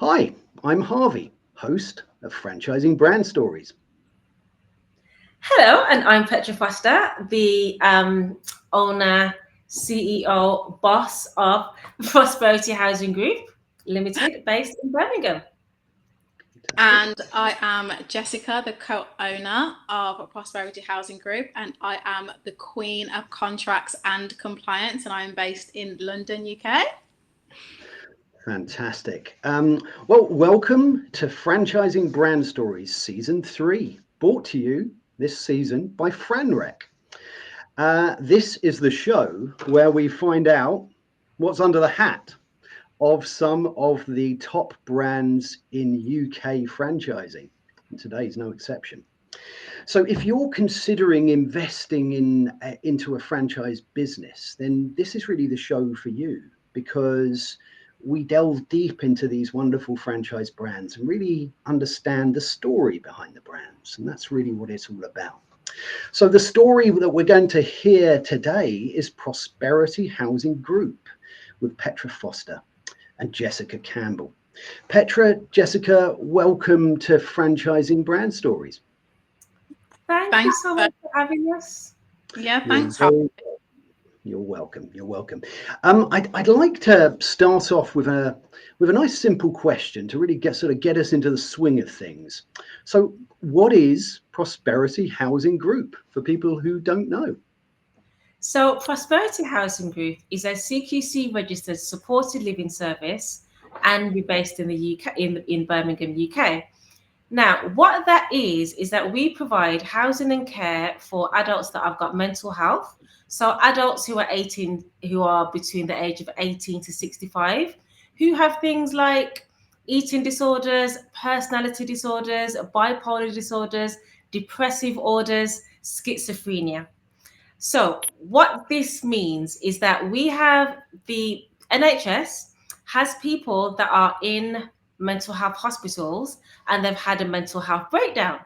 Hi, I'm Harvey, host of Franchising Brand Stories. Hello, and I'm Petra Foster, the owner, CEO, boss of Prosperity Housing Group Limited, based in Birmingham. Fantastic. And I am Jessica, the co-owner of Prosperity Housing Group, and I am the Queen of Contracts and Compliance, and I am based in London, UK. Fantastic. Well, welcome to Franchising Brand Stories Season 3, brought to you this season by FranRec. This is the show where we find out what's under the hat of some of the top brands in UK franchising. And today's no exception. So if you're considering investing into a franchise business, then this is really the show for you, because we delve deep into these wonderful franchise brands and really understand the story behind the brands. And that's really what it's all about. So the story that we're going to hear today is Prosperity Housing Group with Petra Foster and Jessica Campbell. Petra, Jessica, welcome to Franchising Brand Stories. Thank you Thanks. so much for having us. Yeah, You're thanks, Harvey. very, you're welcome. You're welcome. I'd like to start off with a nice simple question to really get us into the swing of things. So, what is Prosperity Housing Group for people who don't know? So, Prosperity Housing Group is a CQC registered supported living service, and we're based in the UK, in Birmingham, UK. Now, what that is that we provide housing and care for adults that have got mental health. So adults who are 18, who are between the age of 18 to 65, who have things like eating disorders, personality disorders, bipolar disorders, depressive orders, schizophrenia. So what this means is that we have the NHS has people that are in mental health hospitals and they've had a mental health breakdown.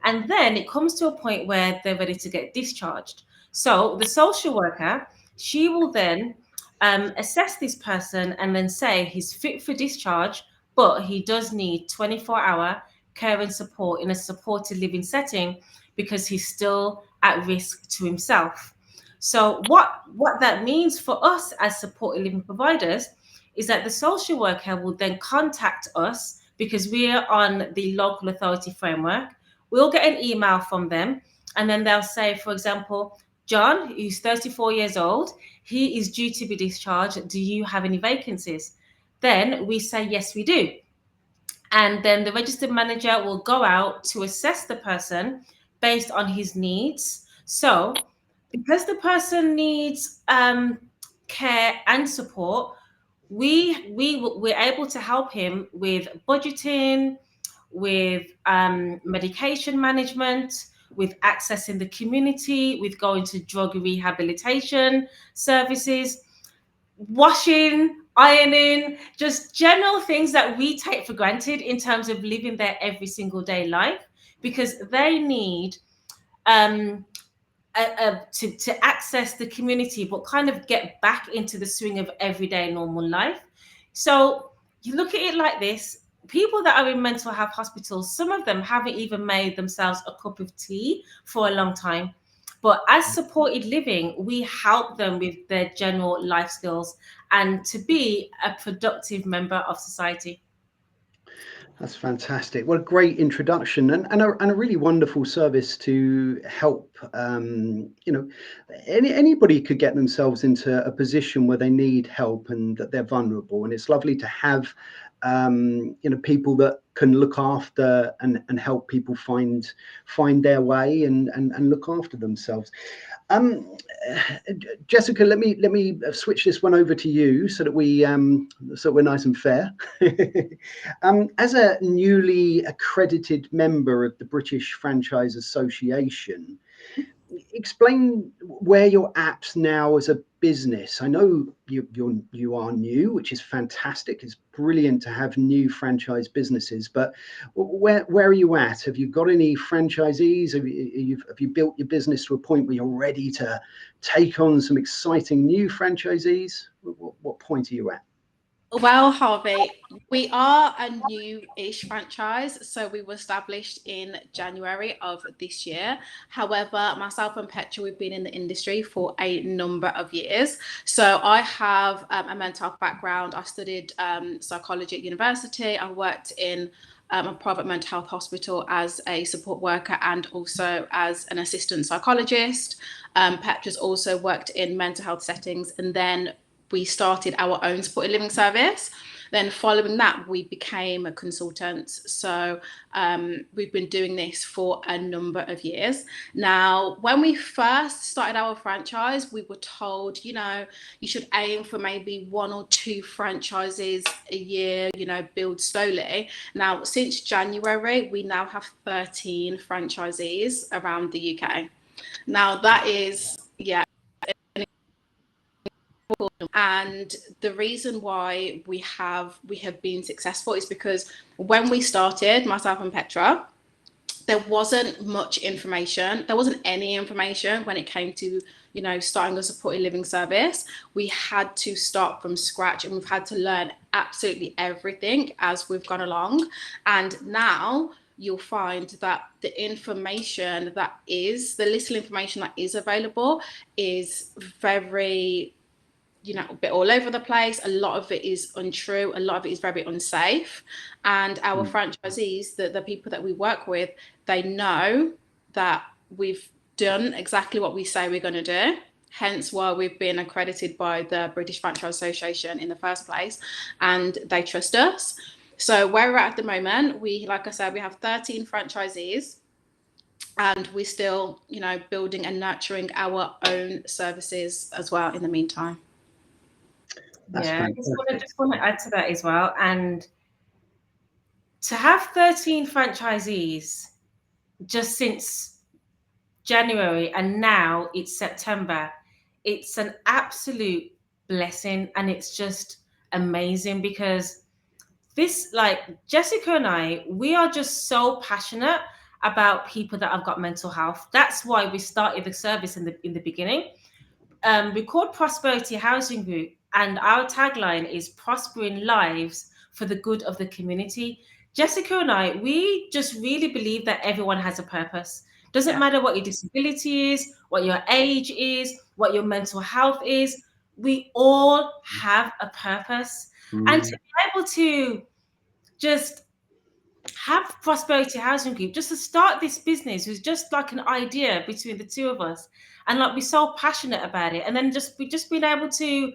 And then it comes to a point where they're ready to get discharged. So the social worker, she will then assess this person and then say he's fit for discharge, but he does need 24-hour care and support in a supported living setting because he's still at risk to himself. So what that means for us as supported living providers is that the social worker will then contact us because we are on the local authority framework. We'll get an email from them, and then they'll say, for example, John, who's 34 years old, he is due to be discharged. Do you have any vacancies? Then we say, yes, we do. And then the registered manager will go out to assess the person based on his needs. So, because the person needs care and support, we're able to help him with budgeting, with medication management, with accessing the community, with going to drug rehabilitation services, washing, ironing, just general things that we take for granted in terms of living their every single day life, because they need um, to access the community, but kind of get back into the swing of everyday normal life. So you look at it like this: people that are in mental health hospitals, some of them haven't even made themselves a cup of tea for a long time. But as supported living, we help them with their general life skills and to be a productive member of society. That's fantastic. What a great introduction, and a really wonderful service to help. Anybody could get themselves into a position where they need help and that they're vulnerable, and it's lovely to have people that can look after and help people find their way and look after themselves. Um, Jessica, let me switch this one over to you so that we're nice and fair. As a newly accredited member of the British Franchise Association, explain where you're at now as a business. I know you are new, which is fantastic. It's brilliant to have new franchise businesses, but where are you at? Have you got any franchisees? Have you built your business to a point where you're ready to take on some exciting new franchisees? What point are you at? Well, Harvey, We are a new-ish franchise, so we were established in January of this year. However, myself and Petra, we've been in the industry for a number of years. So I have a mental health background. I studied psychology at university. I worked in a private mental health hospital as a support worker and also as an assistant psychologist. Petra's also worked in mental health settings, and then we started our own supported living service. Then following that, we became a consultant. So we've been doing this for a number of years. Now, when we first started our franchise, we were told, you know, you should aim for maybe 1 or 2 franchises a year, you know, build slowly. Now, since January, we now have 13 franchisees around the UK. Now, that is, yeah. And the reason why we have been successful is because when we started, myself and Petra, there wasn't much information. There wasn't any information when it came to, you know, starting a supported living service. We had to start from scratch, and we've had to learn absolutely everything as we've gone along. And now you'll find that the little information that is available is very, you know, a bit all over the place. A lot of it is untrue. A lot of it is very unsafe. And our franchisees, the people that we work with, they know that we've done exactly what we say we're going to do. Hence why we've been accredited by the British Franchise Association in the first place, and they trust us. So where we're at the moment, like I said, we have 13 franchisees, and we're still, you know, building and nurturing our own services as well in the meantime. That's fantastic. I just want to add to that as well. And to have 13 franchisees just since January, and now it's September, it's an absolute blessing, and it's just amazing because this, like Jessica and I, we are just so passionate about people that have got mental health. That's why we started the service in the beginning. We're called Prosperity Housing Group, and our tagline is prospering lives for the good of the community. Jessica and I, we just really believe that everyone has a purpose. Doesn't matter what your disability is, what your age is, what your mental health is. We all have a purpose. And to be able to just have Prosperity Housing Group, just to start this business was just like an idea between the two of us, and like we're so passionate about it. And then we've just been able to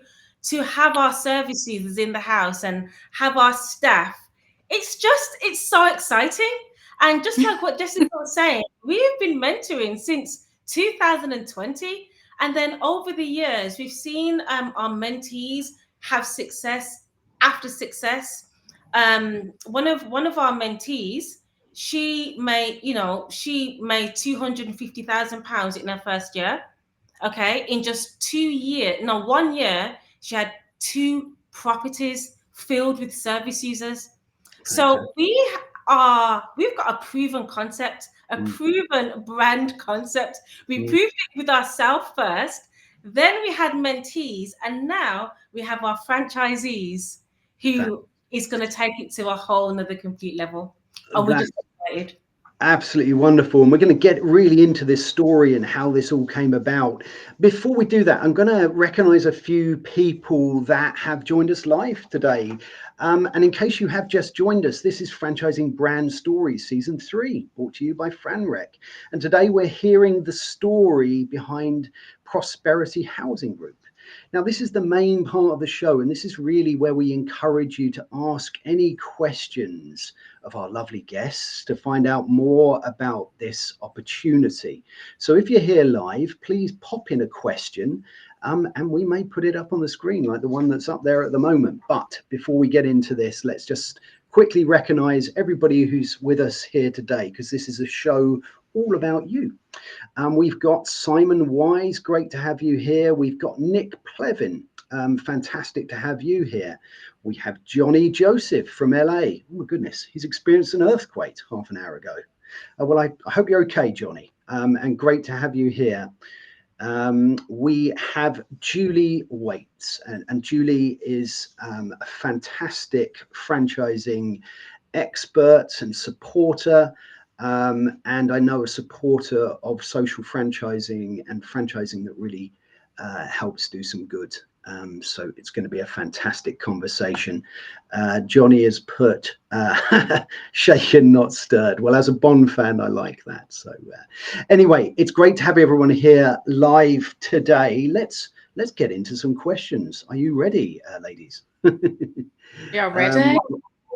have our services in the house and have our staff. It's so exciting. And just like what Jessica was saying, we've been mentoring since 2020, and then over the years we've seen our mentees have success after success. One of our mentees, she made £250,000 in her first year. Okay, in just 1 year, she had 2 properties filled with service users. So we've got a proven concept, a proven brand concept. We proved it with ourselves first, then we had mentees, and now we have our franchisees who is going to take it to a whole nother complete level. And we're just excited. Absolutely wonderful. And we're going to get really into this story and how this all came about. Before we do that, I'm going to recognize a few people that have joined us live today. And in case you have just joined us, this is Franchising Brand Stories Season 3, brought to you by FranRec. And today we're hearing the story behind Prosperity Housing Group. Now, this is the main part of the show, and this is really where we encourage you to ask any questions of our lovely guests to find out more about this opportunity. So if you're here live, please pop in a question, and we may put it up on the screen like the one that's up there at the moment. But before we get into this, let's just quickly recognize everybody who's with us here today, because this is a show all about you. We've got Simon Wise, great to have you here. We've got Nick Plevin, fantastic to have you here. We have Johnny Joseph from LA. Oh my goodness, he's experienced an earthquake half an hour ago. Well, I hope you're okay, Johnny, and great to have you here. we have Julie Waits, and Julie is a fantastic franchising expert and supporter, and I know a supporter of social franchising and franchising that really helps do some good. So it's going to be a fantastic conversation. Johnny has put shaken, not stirred. Well, as a Bond fan, I like that. So anyway, it's great to have everyone here live today. Let's get into some questions. Are you ready, ladies? You're ready?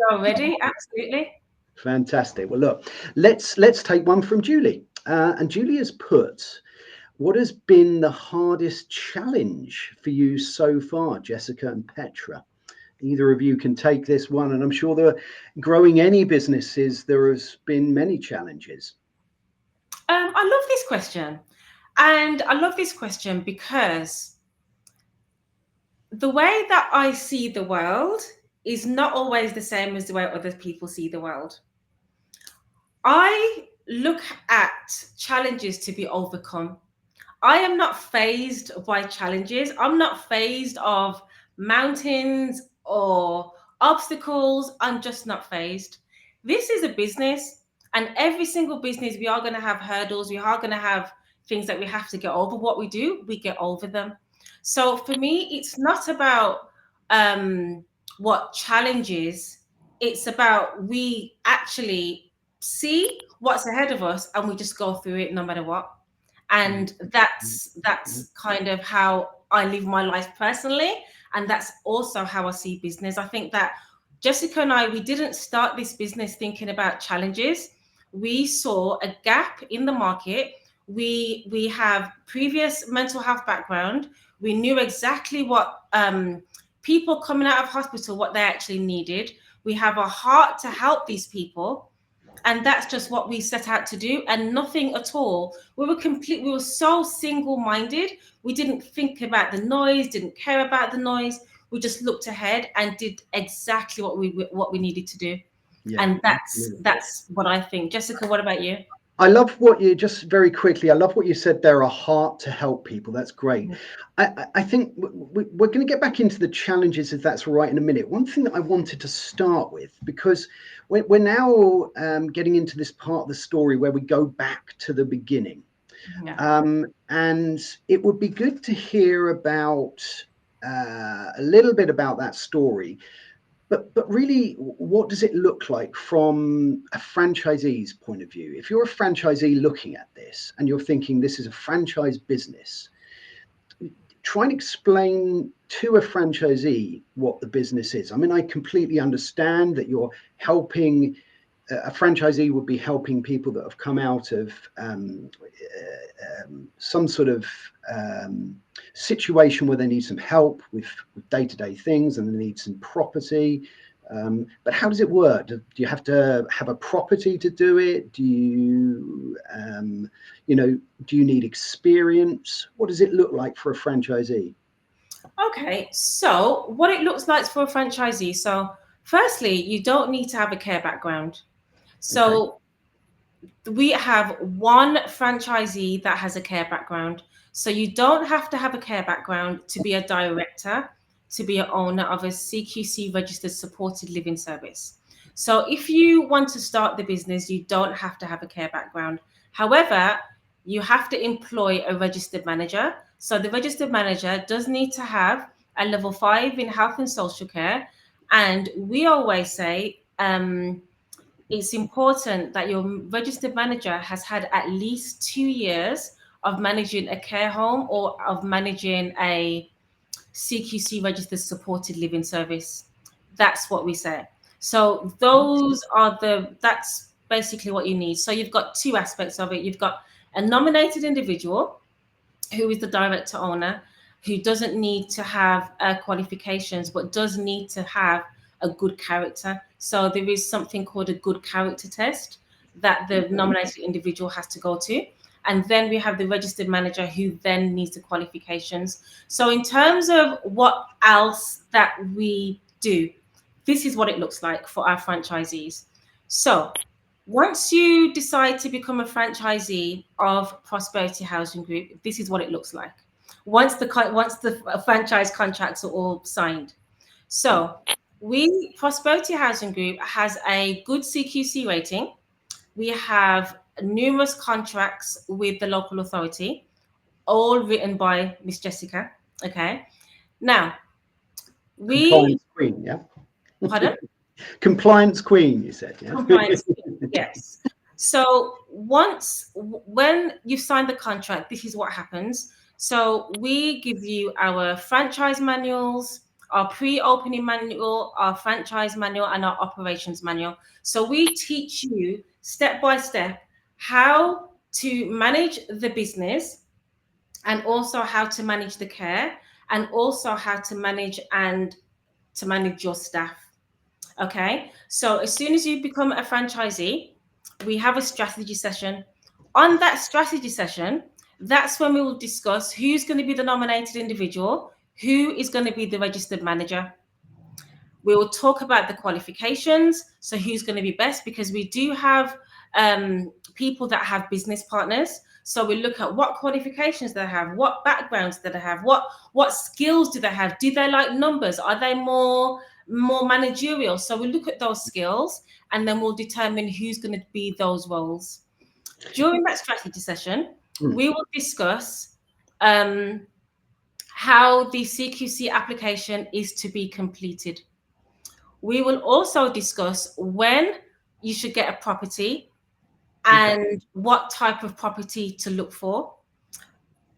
You're ready, absolutely. Fantastic. Well, look, let's take one from Julie. And Julie has put, what has been the hardest challenge for you so far, Jessica and Petra? Either of you can take this one, and I'm sure there are, growing any businesses, there has been many challenges. I love this question. And I love this question because the way that I see the world is not always the same as the way other people see the world. I look at challenges to be overcome. I am not fazed by challenges. I'm not fazed of mountains or obstacles. I'm just not fazed. This is a business, and every single business, we are going to have hurdles. We are going to have things that we have to get over. What we do, we get over them. So for me, it's not about what challenges. It's about we actually see what's ahead of us, and we just go through it no matter what. And that's kind of how I live my life personally, and that's also how I see business. I think that Jessica and I, we didn't start this business thinking about challenges. We saw a gap in the market. We have previous mental health background. We knew exactly what people coming out of hospital, what they actually needed. We have a heart to help these people, and that's just what we set out to do, and nothing at all. We were so single-minded. We didn't think about the noise, didn't care about the noise. We just looked ahead and did exactly what we needed to do. Yeah, and that's what I think. Jessica, what about you? I love what you, just very quickly, I love what you said there, a heart to help people. That's great. I think we're going to get back into the challenges, if that's all right, in a minute. One thing that I wanted to start with, because we're now getting into this part of the story where we go back to the beginning. Yeah. And it would be good to hear about a little bit about that story. But really, what does it look like from a franchisee's point of view? If you're a franchisee looking at this and you're thinking this is a franchise business, try and explain to a franchisee what the business is. I mean, I completely understand that you're helping. A franchisee would be helping people that have come out of some sort of situation where they need some help with day-to-day things and they need some property. But how does it work? Do you have to have a property to do it? Do you, do you need experience? What does it look like for a franchisee? Okay, so what it looks like for a franchisee. So firstly, you don't need to have a care background. So we have one franchisee that has a care background. So you don't have to have a care background to be a director, to be an owner of a CQC registered supported living service. So if you want to start the business, you don't have to have a care background. However, you have to employ a registered manager. So the registered manager does need to have a level 5 in health and social care. And we always say, it's important that your registered manager has had at least 2 years of managing a care home or of managing a CQC registered supported living service. That's what we say. So that's basically what you need. So you've got two aspects of it. You've got a nominated individual who is the director owner, who doesn't need to have qualifications, but does need to have a good character. So there is something called a good character test that the nominated individual has to go to. And then we have the registered manager who then needs the qualifications. So in terms of what else that we do, this is what it looks like for our franchisees. So Once you decide to become a franchisee of Prosperity Housing Group, this is what it looks like. Once the franchise contracts are all signed. So Prosperity Housing Group has a good CQC rating. We have numerous contracts with the local authority, all written by Miss Jessica. Okay. Now, Compliance queen, yeah? Pardon? Compliance queen, you said, yeah? Compliance, yes. So when you sign the contract, this is what happens. So we give you our franchise manuals, our pre-opening manual, our franchise manual, and our operations manual. So we teach you step by step how to manage the business, and also how to manage the care, and also how to manage your staff. Okay, so as soon as you become a franchisee, we have a strategy session. On that strategy session, that's when we will discuss who's going to be the nominated individual, who is going to be the registered manager. We will talk about the qualifications, so who's going to be best, because we do have people that have business partners. So we look at what qualifications they have, what backgrounds do they have, what skills do they have, do they like numbers, are they more managerial? So we look at those skills, and then we'll determine who's going to be those roles. During that strategy session, we will discuss how the CQC application is to be completed. We will also discuss when you should get a property and what type of property to look for.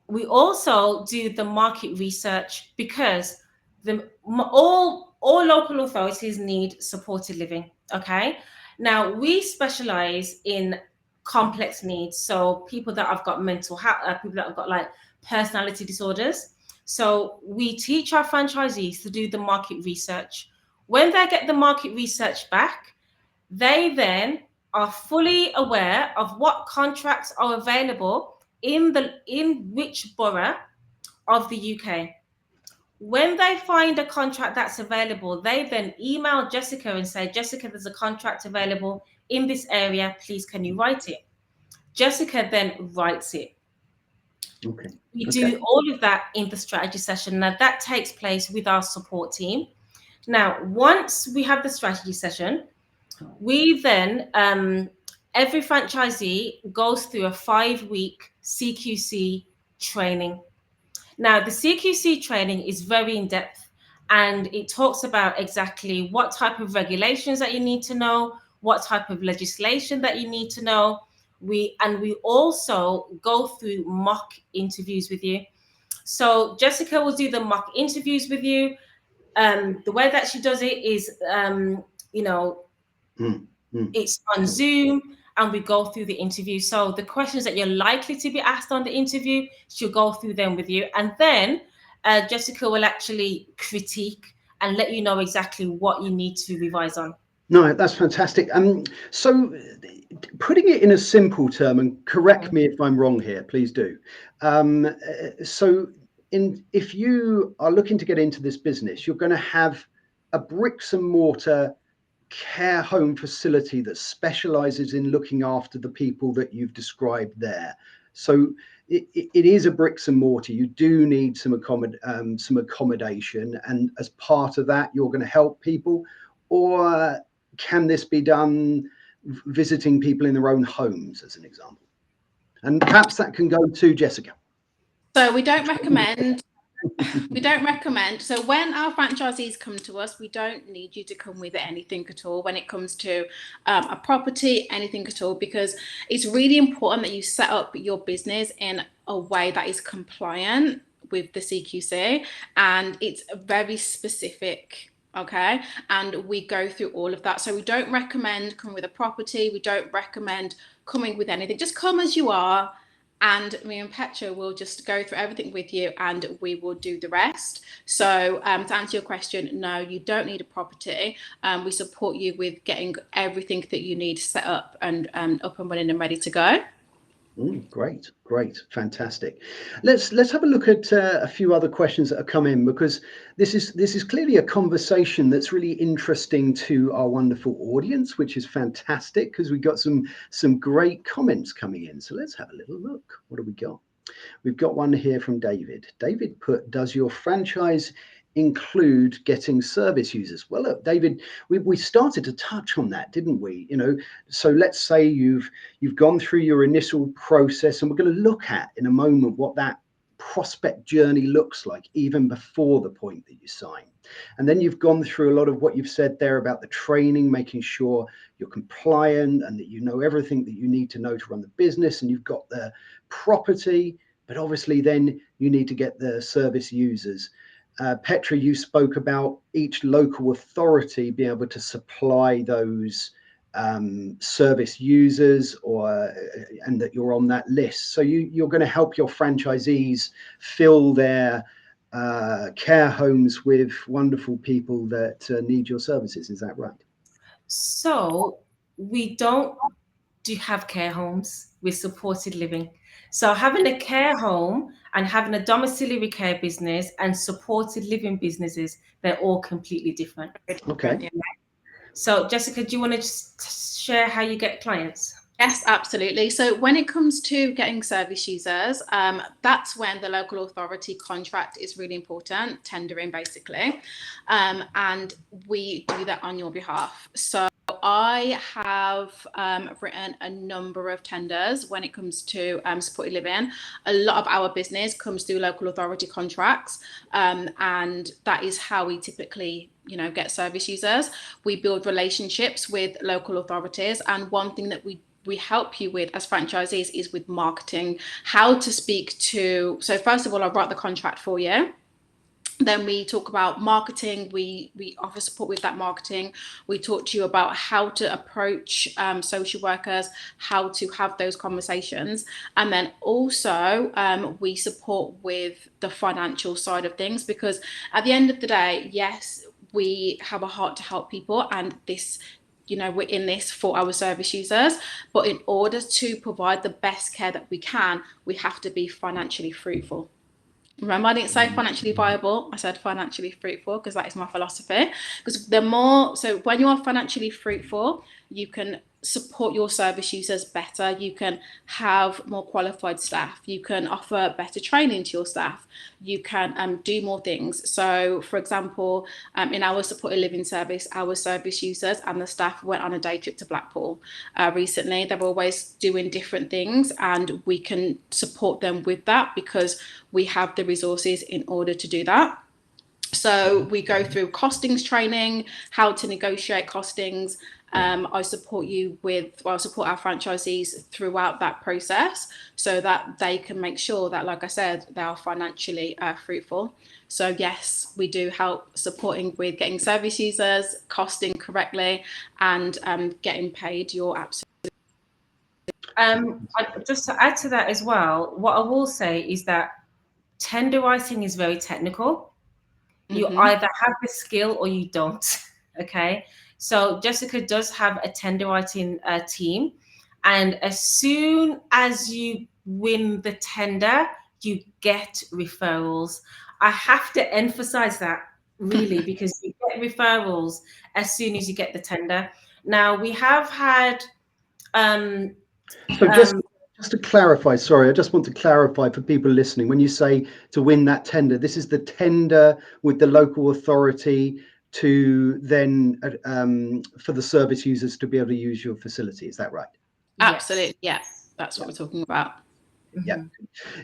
We also do the market research, because all local authorities need supported living. Okay. Now we specialize in complex needs. So people that have got mental health, people that have got like personality disorders. So we teach our franchisees to do the market research. When they get the market research back, they then are fully aware of what contracts are available in which borough of the UK. When they find a contract that's available, they then email Jessica and say, Jessica, there's a contract available in this area. Please, can you write it? Jessica then writes it. Okay. We do all of that in the strategy session. Now that takes place with our support team. Now, once we have the strategy session, we then, every franchisee goes through a 5-week CQC training. Now, the CQC training is very in-depth, and it talks about exactly what type of regulations that you need to know, what type of legislation that you need to know. We also go through mock interviews with you. So Jessica will do the mock interviews with you. The way that she does it is, it's on Zoom, and we go through the interview. So the questions that you're likely to be asked on the interview, she'll go through them with you. And then Jessica will actually critique and let you know exactly what you need to revise on. No, that's fantastic. So putting it in a simple term, and correct me if I'm wrong here, please do. If you are looking to get into this business, you're going to have a bricks and mortar care home facility that specializes in looking after the people that you've described there. So it is a bricks and mortar. You do need some accommodation, and as part of that, you're going to help people. Or can this be done visiting people in their own homes, as an example? And perhaps that can go to Jessica. So we don't recommend. So when our franchisees come to us, we don't need you to come with anything at all when it comes to a property, anything at all, because it's really important that you set up your business in a way that is compliant with the CQC, and it's very specific. Okay, and we go through all of that. So we don't recommend coming with a property. We don't recommend coming with anything. Just come as you are. And me and Petra will just go through everything with you, and we will do the rest. So to answer your question, no, you don't need a property. We support you with getting everything that you need set up and up and running and ready to go. Great, fantastic. Let's have a look at a few other questions that have come in, because this is clearly a conversation that's really interesting to our wonderful audience, which is fantastic because we got some great comments coming in. So let's have a little look. What do we got? We've got one here from David. David put, does your franchise include getting service users? Well, look, David, we started to touch on that, didn't we? So let's say you've gone through your initial process, and we're going to look at in a moment what that prospect journey looks like even before the point that you sign. And then you've gone through a lot of what you've said there about the training, making sure you're compliant and that you know everything that you need to know to run the business, and you've got the property, but obviously then you need to get the service users. Petra, you spoke about each local authority being able to supply those service users, and that you're on that list. So you're going to help your franchisees fill their care homes with wonderful people that need your services. Is that right? So we don't have care homes with supported living. So having a care home and having a domiciliary care business and supported living businesses, they're all completely different. Okay. So Jessica, do you want to just share how you get clients? Yes, absolutely. So when it comes to getting service users, that's when the local authority contract is really important, tendering basically. And we do that on your behalf. So I have written a number of tenders when it comes to supported living. A lot of our business comes through local authority contracts, and that is how we typically get service users. We build relationships with local authorities, and one thing that we help you with as franchisees is with marketing, how to speak to. So first of all, I write the contract for you. Then we talk about marketing. We offer support with that marketing. We talk to you about how to approach social workers, how to have those conversations. And then also we support with the financial side of things, because at the end of the day, yes, we have a heart to help people, and this, we're in this for our service users, but in order to provide the best care that we can, we have to be financially fruitful. Remember, I didn't say financially viable, I said financially fruitful, because that is my philosophy. Because so when you are financially fruitful, you can support your service users better, you can have more qualified staff, you can offer better training to your staff, you can do more things. So for example, in our supported living service, our service users and the staff went on a day trip to Blackpool recently. They're always doing different things, and we can support them with that because we have the resources in order to do that. So we go through costings training, how to negotiate costings. I support I support our franchisees throughout that process so that they can make sure that, like I said, they are financially fruitful. So yes, we do help supporting with getting service users, costing correctly, and getting paid your absolute. Just to add to that as well, what I will say is that tender writing is very technical. You either have the skill or you don't. Okay. So Jessica does have a tender writing team. And as soon as you win the tender, you get referrals. I have to emphasize that really, because you get referrals as soon as you get the tender. Now we have had So just to clarify, sorry, I just want to clarify for people listening, when you say to win that tender, this is the tender with the local authority to then for the service users to be able to use your facility. Is that right? Absolutely. Yes, that's what we're talking about.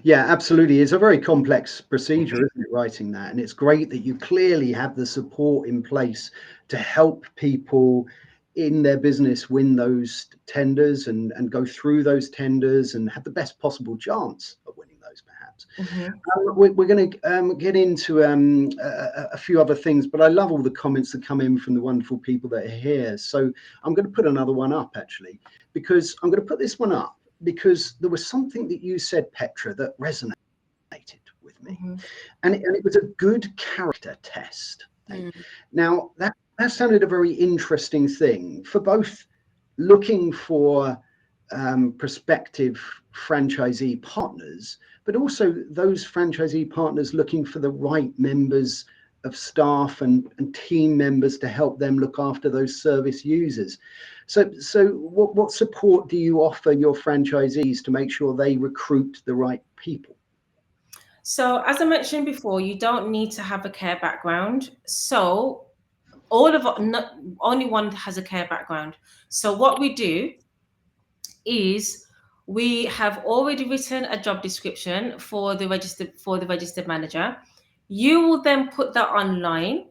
Yeah, absolutely. It's a very complex procedure, isn't it, writing that? And it's great that you clearly have the support in place to help people in their business win those tenders and go through those tenders and have the best possible chance of winning those, perhaps. We're going to get into a few other things, but I love all the comments that come in from the wonderful people that are here. So I'm going to put another one up, actually, because I'm going to put this one up because there was something that you said, Petra, that resonated with me. And it was a good character test. Now, that sounded a very interesting thing for both looking for prospective franchisee partners, but also those franchisee partners looking for the right members of staff and team members to help them look after those service users. So what support do you offer your franchisees to make sure they recruit the right people? So as I mentioned before, you don't need to have a care background. So only one has a care background. So what we do is we have already written a job description for the registered manager. You will then put that online,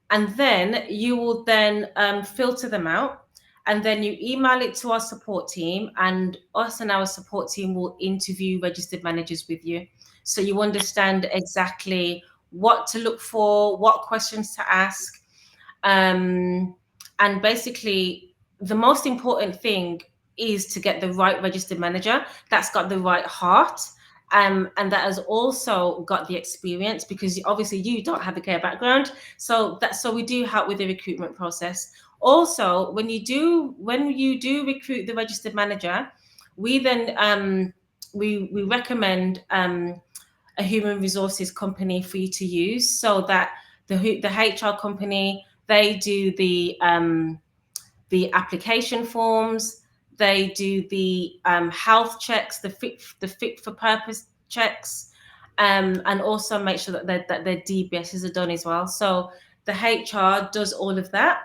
and then you will then filter them out, and then you email it to our support team, and us and our support team will interview registered managers with you, so you understand exactly what to look for, what questions to ask, and basically the most important thing is to get the right registered manager that's got the right heart, and that has also got the experience, because obviously you don't have a care background. So we do help with the recruitment process. Also, when you do recruit the registered manager, we then we recommend a human resources company for you to use, so that the HR company, they do the application forms, they do the health checks, the fit for purpose checks, and also make sure that their DBSs are done as well. So the HR does all of that,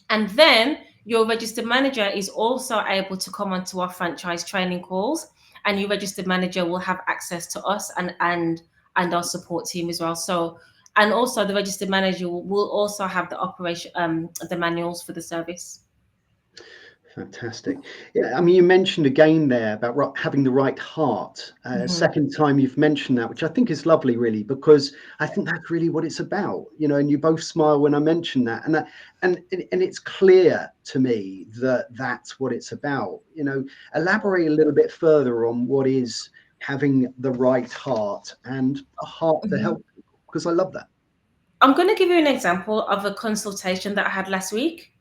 and then your registered manager is also able to come onto our franchise training calls, and your registered manager will have access to us and our support team as well. So, and also the registered manager will also have the operation, the manuals for the service. Fantastic. Yeah, I mean, you mentioned again there about having the right heart. Second time you've mentioned that, which I think is lovely, really, because I think that's really what it's about. You know, and you both smile when I mention that, and it's clear to me that that's what it's about. You know, elaborate a little bit further on what is having the right heart and a heart to help people, because I love that. I'm going to give you an example of a consultation that I had last week.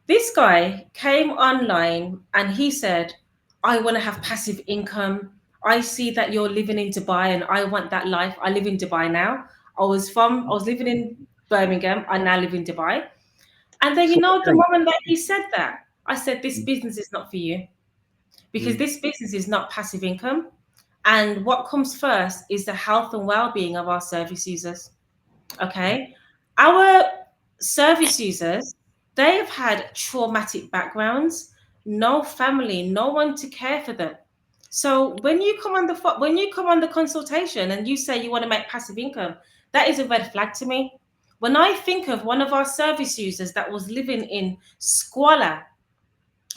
This guy came online and he said, I want to have passive income. I see that you're living in Dubai and I want that life. I live in Dubai now. I was living in Birmingham. I now live in Dubai. And then, the moment that he said that, I said, this business is not for you, because this business is not passive income. And what comes first is the health and well-being of our service users. Okay. Our service users, they have had traumatic backgrounds, no family, no one to care for them. So when you come on the consultation and you say you want to make passive income, that is a red flag to me. When I think of one of our service users that was living in squalor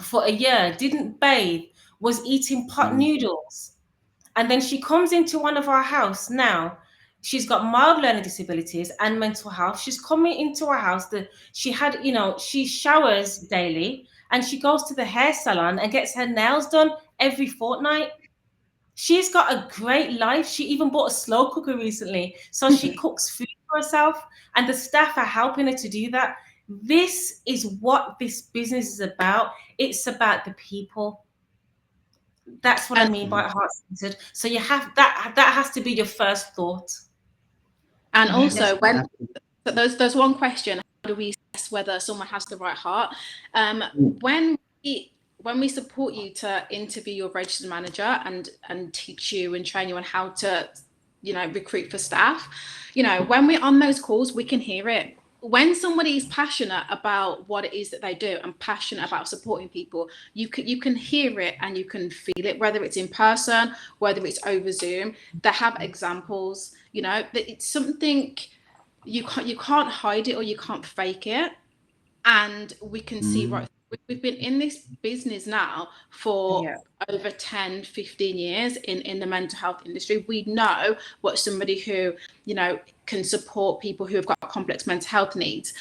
for a year, didn't bathe, was eating pot noodles, and then she comes into one of our house now. She's got mild learning disabilities and mental health. She's coming into our house that she showers daily, and she goes to the hair salon and gets her nails done every fortnight. She's got a great life. She even bought a slow cooker recently. So she cooks food for herself, and the staff are helping her to do that. This is what this business is about. It's about the people. That's what I mean by heart-centered. So you have that has to be your first thought. And also, there's one question: how do we assess whether someone has the right heart? When we support you to interview your registered manager and teach you and train you on how to, recruit for staff, when we're on those calls, we can hear it. When somebody is passionate about what it is that they do and passionate about supporting people, you can hear it and you can feel it, whether it's in person, whether it's over Zoom. They have examples, that it's something you can't hide it or you can't fake it. And we can see, right, we've been in this business now for over 10, 15 years in the mental health industry. We know what somebody who, can support people who have got complex mental health needs.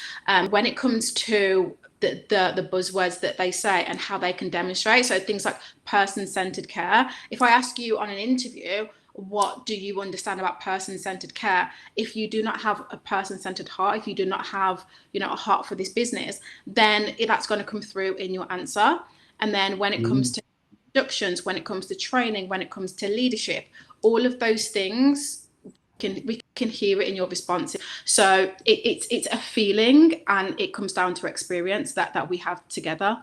When it comes to the buzzwords that they say and how they can demonstrate, so things like person-centered care. If I ask you on an interview, what do you understand about person-centered care? If you do not have a person-centered heart, if you do not have, a heart for this business, then that's going to come through in your answer. And then when it comes to introductions, when it comes to training, when it comes to leadership, all of those things, we can hear it in your responses. So it's a feeling, and it comes down to experience that we have together.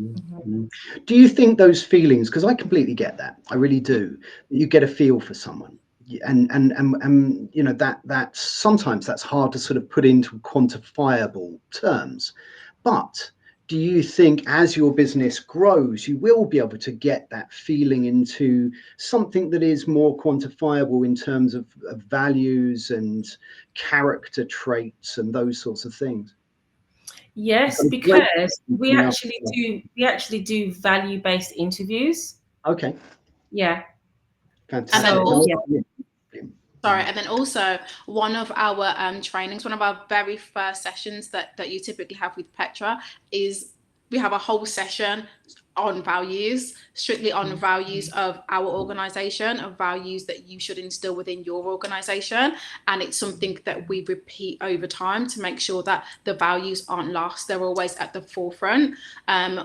Mm-hmm. Do you think those feelings, because I completely get that, I really do, you get a feel for someone, and you know, that's sometimes that's hard to sort of put into quantifiable terms, but do you think as your business grows, you will be able to get that feeling into something that is more quantifiable in terms of values and character traits and those sorts of things? Yes, because we actually do value-based interviews. Okay. Yeah. Fantastic. And then also one of our trainings, one of our very first sessions that you typically have with Petra is we have a whole session on values, strictly on values of our organization, of values that you should instill within your organization. And it's something that we repeat over time to make sure that the values aren't lost. They're always at the forefront.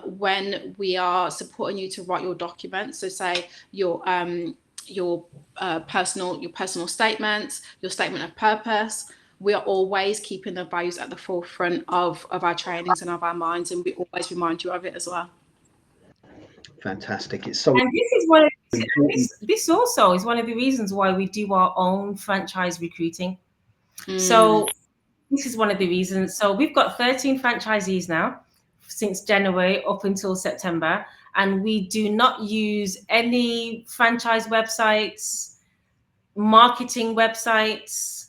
When we are supporting you to write your documents, so say your personal statements, your statement of purpose, we are always keeping the values at the forefront of our trainings and of our minds, and we always remind you of it as well. Fantastic. It's so, and this is one of this also is one of the reasons why we do our own franchise recruiting. So this is one of the reasons. So we've got 13 franchisees now since January up until September, and we do not use any franchise websites, marketing websites.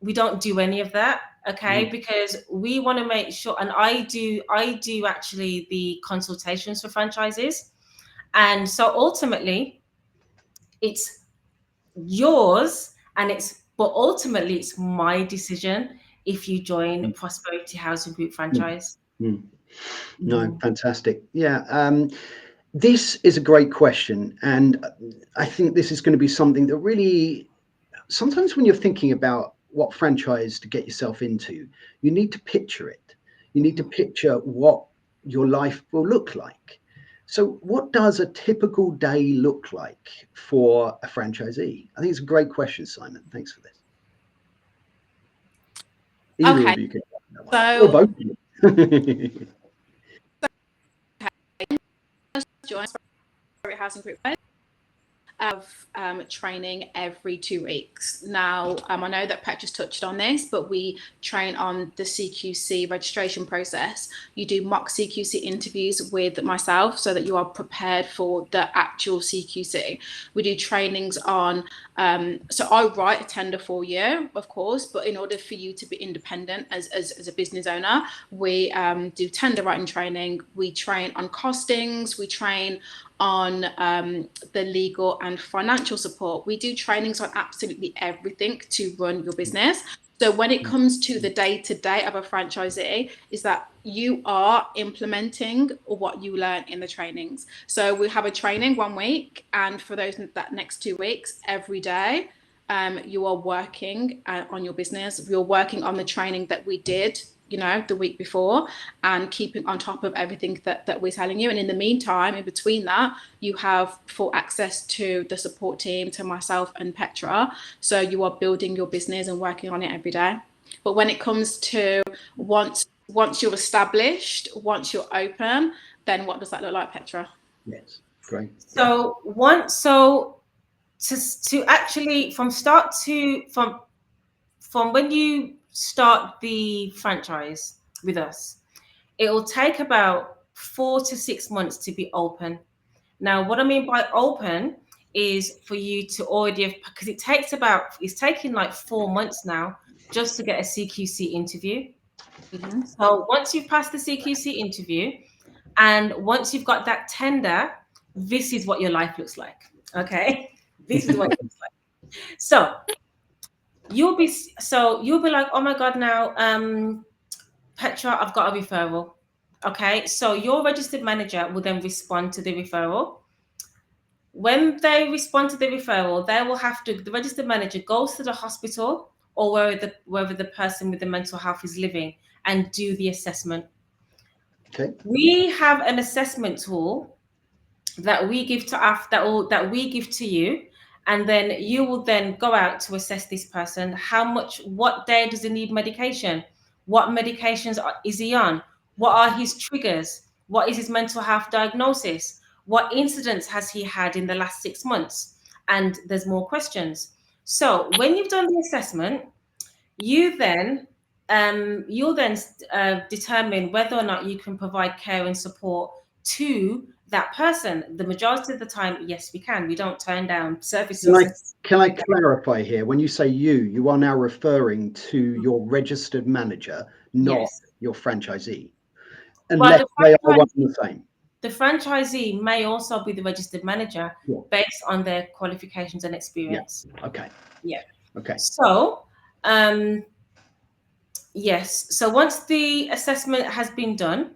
We don't do any of that, okay? Because we want to make sure, and I do actually the consultations for franchises. And so ultimately it's yours, but ultimately it's my decision if you join Prosperity Housing Group franchise. No, fantastic. Yeah. This is a great question. And I think this is going to be something that really, sometimes when you're thinking about what franchise to get yourself into, you need to picture it. You need to picture what your life will look like. So what does a typical day look like for a franchisee? I think it's a great question, Simon. Thanks for this. Either of you can or both of you. Join Prosperity Housing Group of training every 2 weeks. Now, I know that Petra's touched on this, but we train on the CQC registration process. You do mock CQC interviews with myself so that you are prepared for the actual CQC. We do trainings on, so I write a tender for you, of course, but in order for you to be independent as a business owner, we do tender writing training. We train on costings. We train on the legal and financial support. We do trainings on absolutely everything to run your business. So when it comes to the day-to-day of a franchisee, is that you are implementing what you learn in the trainings. So we have a training 1 week, and for that next 2 weeks, every day, you are working on your business. You're working on the training that we did the week before, and keeping on top of everything that we're telling you. And in the meantime, in between that, you have full access to the support team, to myself and Petra. So you are building your business and working on it every day. But when it comes to once you're established, once you're open, then what does that look like, Petra? Yes, great. So to actually from when you start the franchise with us, it will take about 4 to 6 months to be open. Now, what I mean by open is for you to already, because it's taking like 4 months now just to get a CQC interview. So once you've passed the CQC interview, and once you've got that tender, this is what your life looks like. Okay, this is what it looks like. So you'll be like, oh my God, now, Petra, I've got a referral. Okay, so your registered manager will then respond to the referral. When they respond to the referral, the registered manager goes to the hospital or wherever the person with the mental health is living and do the assessment. Okay. We have an assessment tool that we give to that we give to you, and then you will then go out to assess this person. What day does he need medication? What medications is he on? What are his triggers? What is his mental health diagnosis? What incidents has he had in the last 6 months? And there's more questions. So when you've done the assessment, you then you'll then determine whether or not you can provide care and support to that person. The majority of the time, yes, we can. We don't turn down service users. Can I clarify here? When you say you are now referring to your registered manager, not Yes. your franchisee, Well, unless they are one and the same. the franchisee may also be the registered manager based on their qualifications and experience. Yeah. Okay. Yeah. Okay. So, yes. So once the assessment has been done,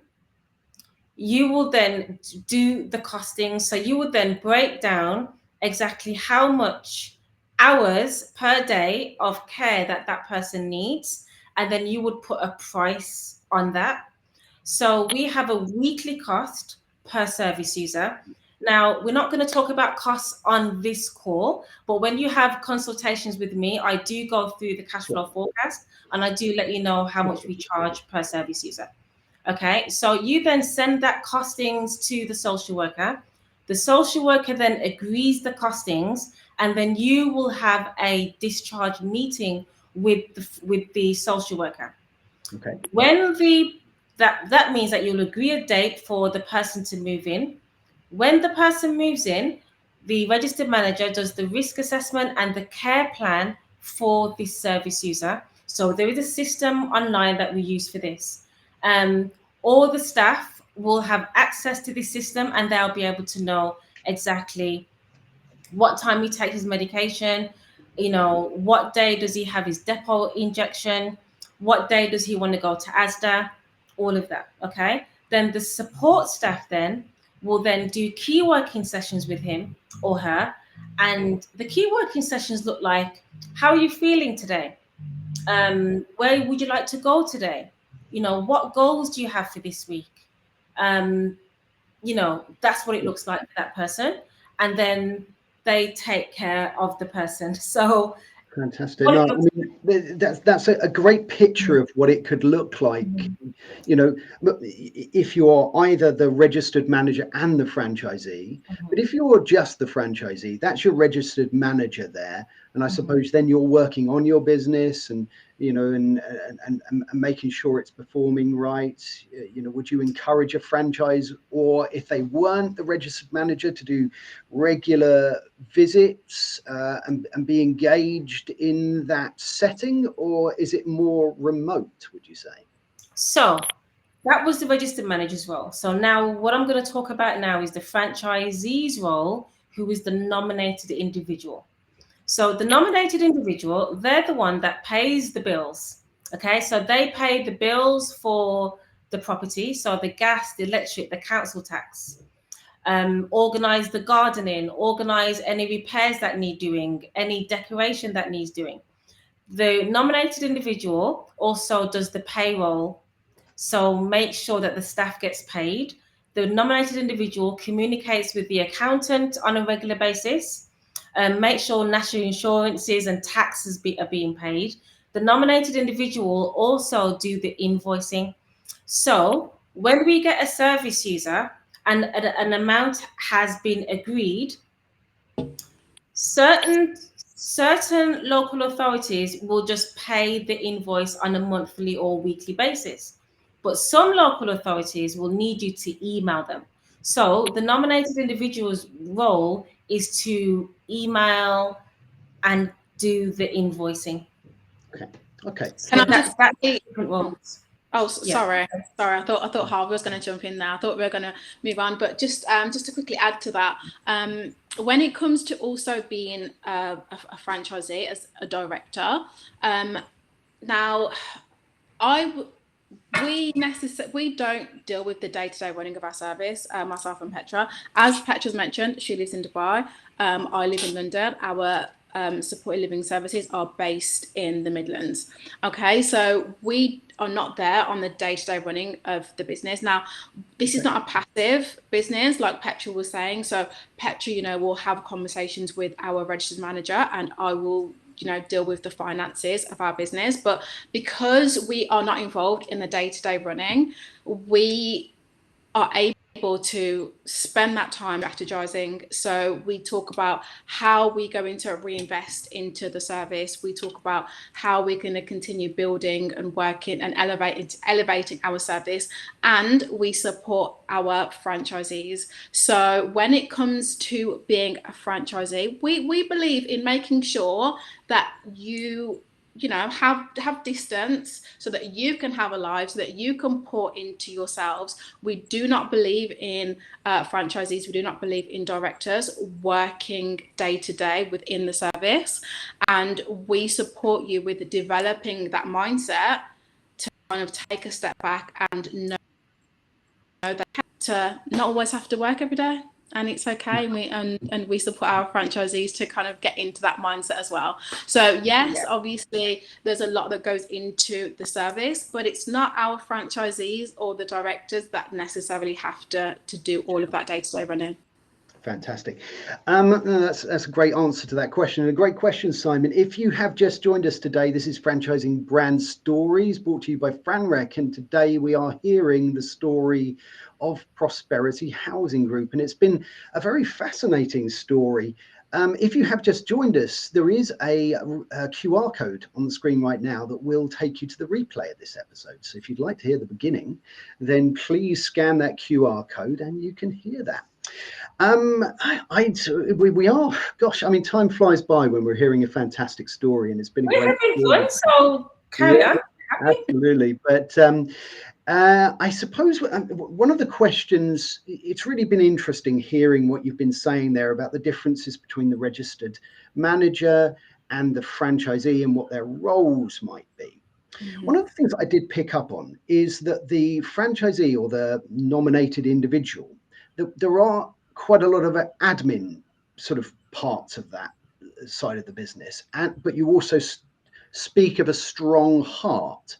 you will then do the costing. So you would then break down exactly how much hours per day of care that person needs, and then you would put a price on that. So we have a weekly cost per service user. Now, we're not going to talk about costs on this call, but when you have consultations with me, I do go through the cash flow forecast, and I do let you know how much we charge per service user. Okay, so you then send that costings to the social worker. The social worker then agrees the costings, and then you will have a discharge meeting with the social worker. Okay. When that means that you'll agree a date for the person to move in. When the person moves in, the registered manager does the risk assessment and the care plan for this service user. So there is a system online that we use for this. All the staff will have access to this system, and they'll be able to know exactly what time he takes his medication, what day does he have his depot injection, what day does he want to go to ASDA, all of that. Okay. Then the support staff then will then do key working sessions with him or her. And the key working sessions look like, how are you feeling today? Where would you like to go today? What goals do you have for this week? That's what it looks like for that person. And then they take care of the person. So fantastic. No, I mean, that's a great picture of what it could look like. If you're either the registered manager and the franchisee, but if you're just the franchisee, that's your registered manager there. And I suppose then you're working on your business and making sure it's performing right. Would you encourage a franchise, or if they weren't the registered manager, to do regular visits and be engaged in that setting, or is it more remote, would you say? So that was the registered manager's role. So now what I'm going to talk about now is the franchisee's role, who is the nominated individual. So the nominated individual, they're the one that pays the bills. Okay, so they pay the bills for the property, so the gas, the electric, the council tax, organize the gardening, organize any repairs that need doing, any decoration that needs doing. The nominated individual also does the payroll, so make sure that the staff gets paid. The nominated individual communicates with the accountant on a regular basis, make sure national insurances and taxes are being paid. The nominated individual also do the invoicing. So when we get a service user and an amount has been agreed, certain local authorities will just pay the invoice on a monthly or weekly basis. But some local authorities will need you to email them. So the nominated individual's role is to email and do the invoicing. Okay. So that's different roles. Oh, sorry. I thought Harvey was going to jump in there. I thought we were going to move on, but just to quickly add to that, when it comes to also being a franchisee as a director, now we don't deal with the day-to-day running of our service, myself and Petra. As Petra's mentioned, she lives in Dubai. I live in London. Our supported living services are based in the Midlands. Okay, so we are not there on the day-to-day running of the business. Now, this is not a passive business, like Petra was saying. So Petra, will have conversations with our registered manager, and I will, deal with the finances of our business. But because we are not involved in the day-to-day running, we are able to spend that time strategizing. So we talk about how we're going to reinvest into the service. We talk about how we're going to continue building and working and elevating our service, and we support our franchisees. So when it comes to being a franchisee, we believe in making sure that you have distance so that you can have a life, so that you can pour into yourselves. We do not believe in franchisees. We do not believe in directors working day to day within the service, and we support you with developing that mindset to kind of take a step back and know that to not always have to work every day. And it's okay, and we support our franchisees to kind of get into that mindset as well. So yes, obviously there's a lot that goes into the service, but it's not our franchisees or the directors that necessarily have to do all of that day-to-day running. Fantastic. That's a great answer to that question, and a great question, Simon. If you have just joined us today, this is Franchising Brand Stories, brought to you by FranRec, and today we are hearing the story of Prosperity Housing Group, and it's been a very fascinating story. If you have just joined us, there is a QR code on the screen right now that will take you to the replay of this episode. So if you'd like to hear the beginning, then please scan that QR code and you can hear that. We are, gosh, I mean, time flies by when we're hearing a fantastic story, and it's been a great fun, so carry on. Absolutely. But I suppose one of the questions, it's really been interesting hearing what you've been saying there about the differences between the registered manager and the franchisee and what their roles might be. Mm-hmm. One of the things I did pick up on is that the franchisee or the nominated individual, there are quite a lot of admin sort of parts of that side of the business, but you also speak of a strong heart.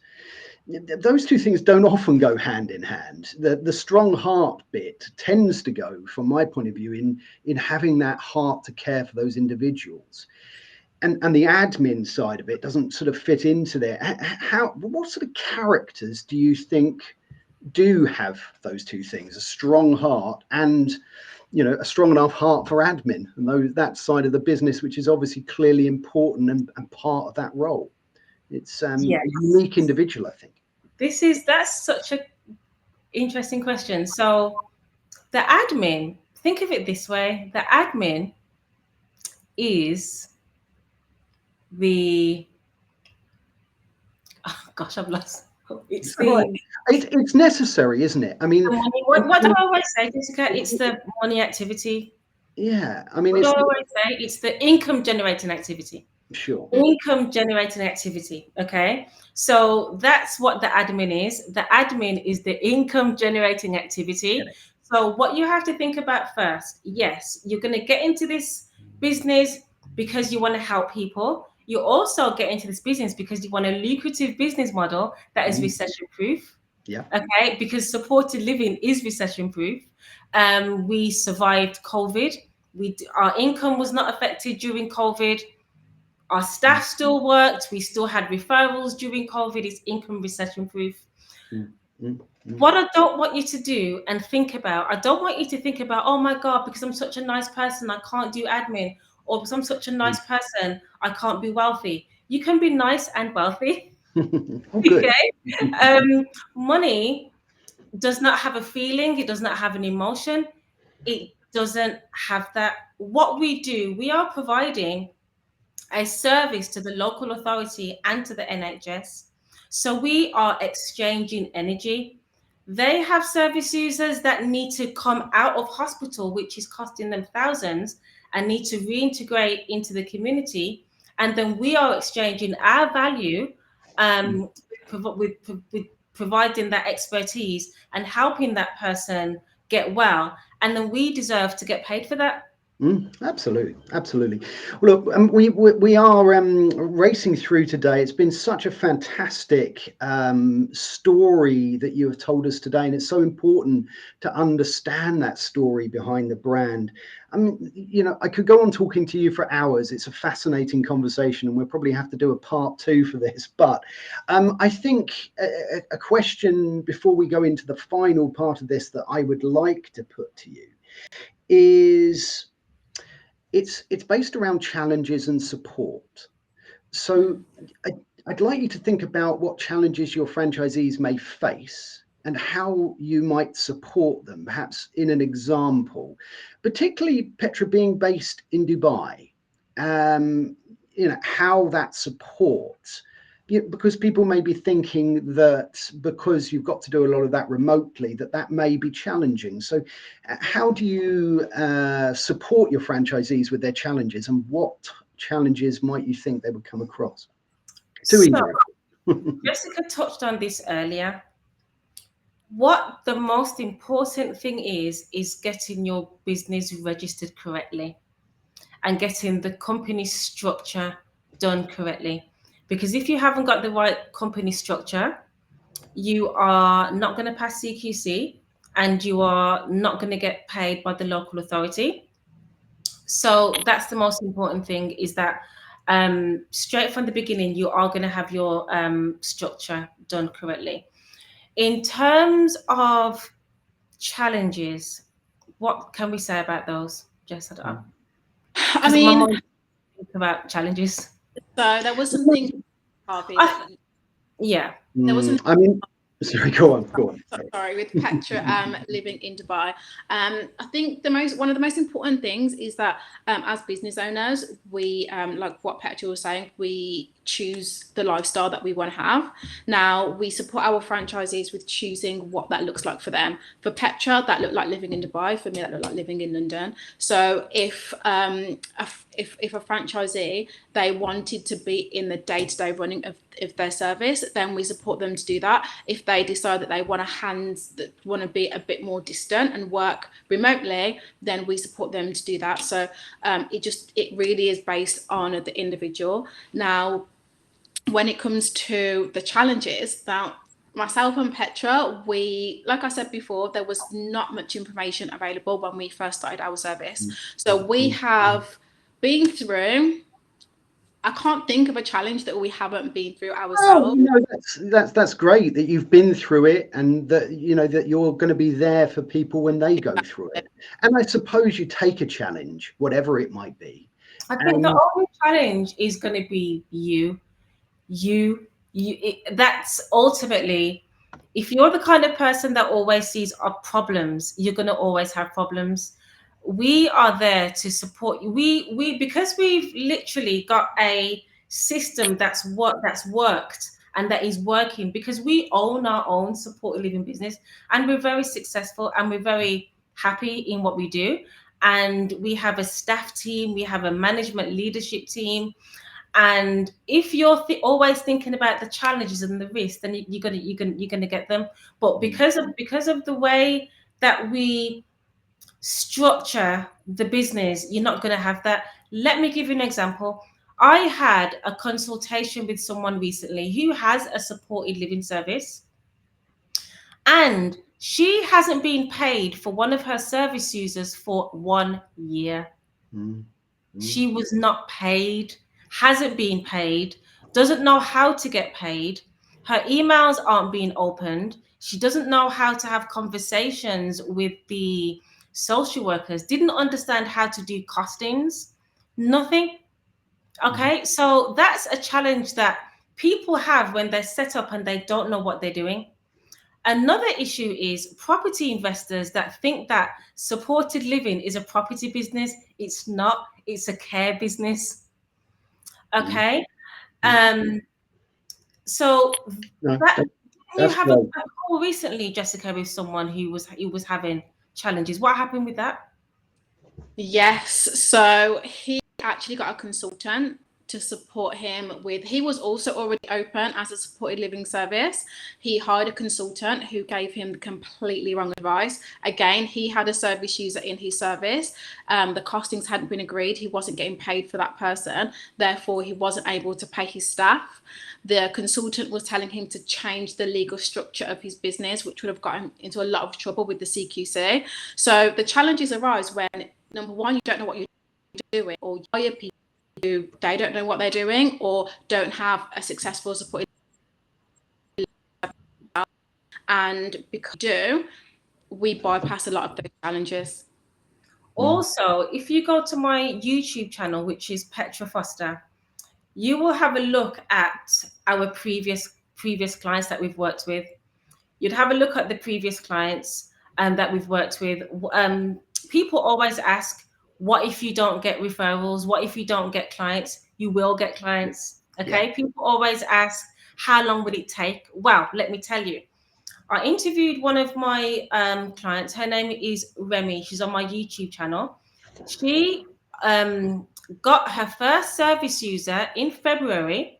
Those two things don't often go hand in hand. The strong heart bit tends to go, from my point of view, in having that heart to care for those individuals. And the admin side of it doesn't sort of fit into there. What sort of characters do you think do have those two things, a strong heart and a strong enough heart for admin and that side of the business, which is obviously clearly important and part of that role? It's a unique individual, I think. That's such a interesting question. So the admin, think of it this way: the admin is I've lost. It's necessary, isn't it? I mean, what do I always say, Jessica? It's the money activity. Yeah, I mean, what do I always say? It's the income generating activity. Sure. Income generating activity. Okay, so that's what the admin is. The admin is the income generating activity. Okay. So what you have to think about first, yes, you're going to get into this business because you want to help people. You also get into this business because you want a lucrative business model that is recession proof. Yeah. Okay, because supported living is recession proof. We survived COVID. Our income was not affected during COVID. Our staff still worked. We still had referrals during COVID. It's income recession proof. What I don't want you to do and think about, I don't want you to think about, oh my God, because I'm such a nice person, I can't do admin. Or because I'm such a nice person, I can't be wealthy. You can be nice and wealthy. Okay. Money does not have a feeling. It does not have an emotion. It doesn't have that. What we do, we are providing a service to the local authority and to the NHS. So we are exchanging energy. They have service users that need to come out of hospital, which is costing them thousands, and need to reintegrate into the community. And then we are exchanging our value with providing that expertise and helping that person get well. And then we deserve to get paid for that. Absolutely, absolutely. Well, look, we are racing through today. It's been such a fantastic story that you have told us today, and it's so important to understand that story behind the brand. I mean, you know, I could go on talking to you for hours. It's a fascinating conversation, and we'll probably have to do a part 2 for this. But I think a question before we go into the final part of this that I would like to put to you is it's based around challenges and support. So I'd like you to think about what challenges your franchisees may face and how you might support them, perhaps in an example, particularly Petra being based in Dubai, you know, how that supports. Because people may be thinking that because you've got to do a lot of that remotely, that may be challenging. So how do you support your franchisees with their challenges, and what challenges might you think they would come across? Too easy. Jessica touched on this earlier. What the most important thing is getting your business registered correctly and getting the company structure done correctly. Because if you haven't got the right company structure, you are not going to pass CQC and you are not going to get paid by the local authority. So that's the most important thing, is that straight from the beginning, you are going to have your structure done correctly. In terms of challenges, what can we say about those, Jess? I mean, about challenges. So there was something, Harvey, yeah. There was something. I mean, sorry, go on. Sorry, with Petra living in Dubai. I think one of the most important things is that as business owners, we like what Petra was saying, we choose the lifestyle that we want to have. Now we support our franchisees with choosing what that looks like for them. For Petra, that looked like living in Dubai. For me, that looked like living in London. So if a franchisee, they wanted to be in the day-to-day running of their service, then we support them to do that. If they decide that they want to be a bit more distant and work remotely, then we support them to do that. So it really is based on the individual. Now, when it comes to the challenges, now myself and Petra, like I said before, there was not much information available when we first started our service. So we have been through, I can't think of a challenge that we haven't been through ourselves. That's great that you've been through it, and that you know that you're going to be there for people when they go through it. And I suppose you take a challenge, whatever it might be. I think the only challenge is going to be you. That's ultimately, if you're the kind of person that always sees problems, you're going to always have problems. We are there to support you. We because we've literally got a system that's worked and that is working, because we own our own supported living business, and we're very successful and we're very happy in what we do. And we have a staff team, we have a management leadership team. And if you're always thinking about the challenges and the risks, then you're gonna get them. But because of the way that we structure the business, you're not gonna have that. Let me give you an example. I had a consultation with someone recently who has a supported living service, and she hasn't been paid for one of her service users for 1 year. She was not paid, hasn't been paid, doesn't know how to get paid. Her emails aren't being opened. She doesn't know how to have conversations with the social workers, didn't understand how to do costings, nothing. Okay, so that's a challenge that people have when they're set up and they don't know what they're doing. Another issue is property investors that think that supported living is a property business. It's not, it's a care business. Okay. So you have a call recently, Jessica, with someone who was having challenges. What happened with that? Yes. So he actually got a consultant to support him with, he was also already open as a supported living service. He hired a consultant who gave him completely wrong advice. Again, he had a service user in his service. The costings hadn't been agreed. He wasn't getting paid for that person. Therefore, he wasn't able to pay his staff. The consultant was telling him to change the legal structure of his business, which would have gotten into a lot of trouble with the CQC. So the challenges arise when, number one, you don't know what you're doing, or you hire people who they don't know what they're doing, or don't have a successful supported. And because we do, we bypass a lot of those challenges. Also, if you go to my YouTube channel, which is Petra Foster, you will have a look at our previous clients that we've worked with. You'd have a look at the previous clients that we've worked with. People always ask, what if you don't get referrals? What if you don't get clients? You will get clients. Okay. Yeah. People always ask, how long would it take? Well, let me tell you. I interviewed one of my clients. Her name is Remy. She's on my YouTube channel. She got her first service user in February.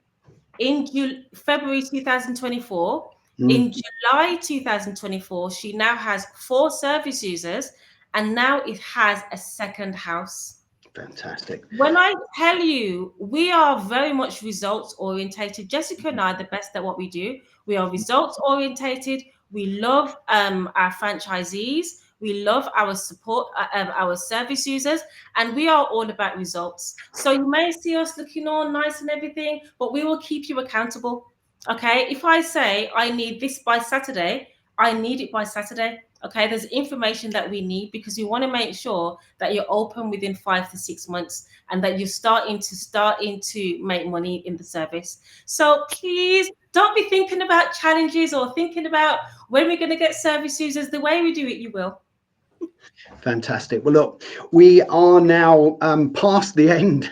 In February 2024. In July 2024, she now has 4 service users, and now it has a second house. Fantastic. When I tell you, we are very much results orientated. Jessica and I are the best at what we do. We are results orientated. We love our franchisees. We love our support, our service users, and we are all about results. So you may see us looking all nice and everything, but we will keep you accountable. Okay. If I say I need this by Saturday, I need it by Saturday. Okay. There's information that we need because we want to make sure that you're open within 5 to 6 months and that you're starting to make money in the service. So please don't be thinking about challenges or thinking about when we're going to get service users. The way we do it, you will. Fantastic. Well, look, we are now past the end.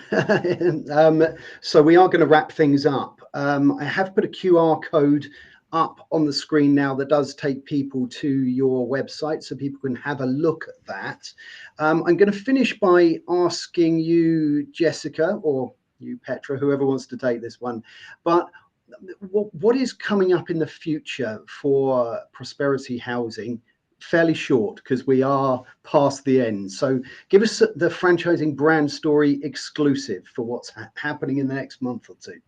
So we are going to wrap things up. I have put a QR code up on the screen now that does take people to your website so people can have a look at that. I'm going to finish by asking you, Jessica, or you, Petra, whoever wants to take this one, but what is coming up in the future for Prosperity Housing? Fairly short because we are past the end. So give us the franchising brand story exclusive for what's happening in the next month or 2.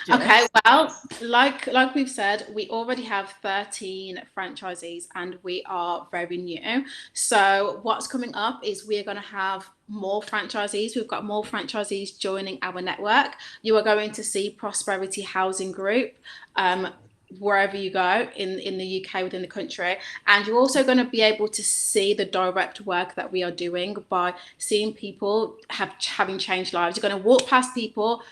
Yes. Okay, well, like we've said, we already have 13 franchisees and we are very new. So what's coming up is we're going to have more franchisees. We've got more franchisees joining our network. You are going to see Prosperity Housing Group wherever you go in the UK, within the country. And you're also going to be able to see the direct work that we are doing by seeing people having changed lives. You're going to walk past people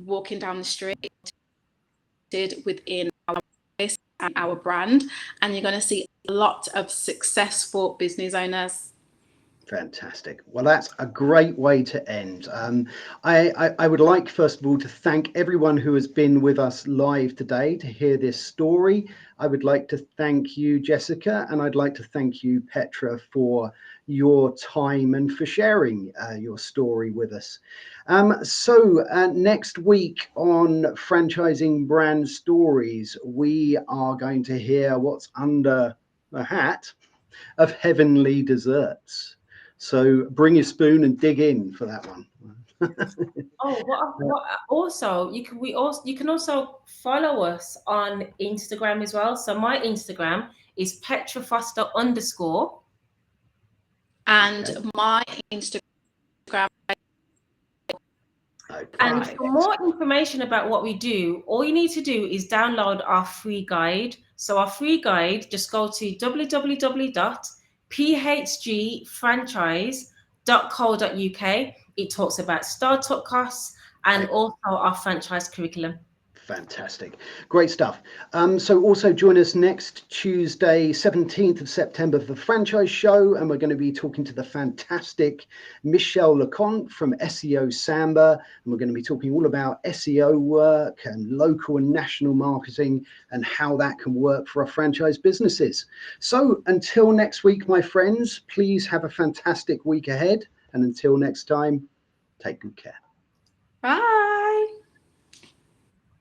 walking down the street within our business and our brand, and you're going to see a lot of successful business owners. Fantastic. Well, that's a great way to end. I would like, first of all, to thank everyone who has been with us live today to hear this story. I would like to thank you, Jessica, and I'd like to thank you, Petra, for your time and for sharing your story with us. So next week on Franchising Brand Stories, we are going to hear what's under the hat of heavenly desserts. So bring your spoon and dig in for that one. Also, you can also follow us on Instagram as well. So my Instagram is Petra Foster _ and okay. My Instagram. Okay. And for more information about what we do, all you need to do is download our free guide. So our free guide, just go to www.phgfranchise.co.uk. It talks about startup costs and also our franchise curriculum. Fantastic. Great stuff. So also join us next Tuesday, 17th of September for the Franchise Show. And we're going to be talking to the fantastic Michelle Leconte from SEO Samba. And we're going to be talking all about SEO work and local and national marketing and how that can work for our franchise businesses. So until next week, my friends, please have a fantastic week ahead And until next time, take good care. Bye.